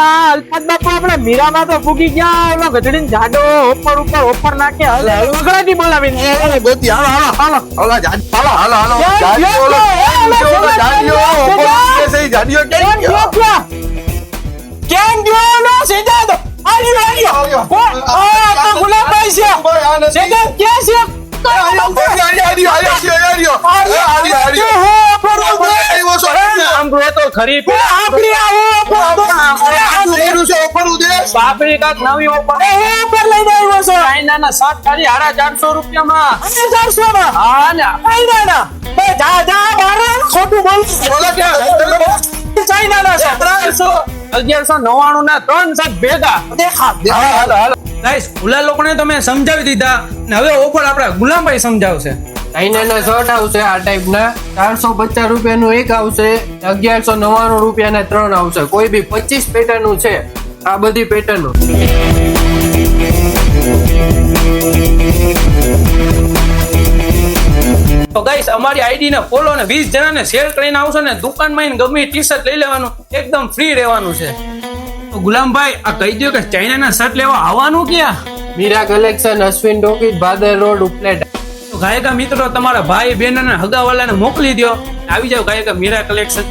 અલ્ફાદ બાપુ આપણે મીરામાં તો ફૂગી ગયા. એનો ગધડીને જાડો ઓફર નાખે. વગડાથી બોલાવીને ગોતી હાલો હાલો હાલો હાલો હાલો જાડીઓ કેમ ગયો નો સીધા તો આલ્યો ગુલાબભાઈ છે સીધા ક્યાં છે બાપરી કાક નવી ઓફર લઈને આવ્યો છો. ચાઇનાના 4,400 રૂપિયામાં. 400 માં? હા ના ચાઇનાના. બે જા ખોટું બોલ. ચાઇનાના 1199 ના 3 સેટ ભેગા. હાલો ગાઈસ, ભૂલા લોકોને તમે સમજાવી દીધા ને હવે ઓફર આપડા ગુલામભાઈ સમજાવશે. ચાઇનાના શર્ટ આવશે આ ટાઈપના 450 રૂપિયાનું એક આવશે, 1199 રૂપિયાના 3 આવશે. કોઈ બી 25 પેટર્નનું છે આ બધી પેટર્નો. તો ગાઈસ, અમારી આઈડી ને ફોલો ને 20 જણાને શેર કરીને આવશો ને દુકાનમાં આવીને ગમે ટી-શર્ટ લઈ લેવાનું, એકદમ ફ્રી રહેવાનું છે. તો ગુલામભાઈ આ કહી દો કે ચાઇનાના શર્ટ લેવા આવવાનું ક્યાં? Meera collection, Ashwin talkies, Bhadar road, Upleta. તો ગાયકા મિત્રો તમારા ભાઈ બહેન અને હગાવાલાને મોકલી દો, આવી જાવ ગાયકા મીરા કલેક્શન.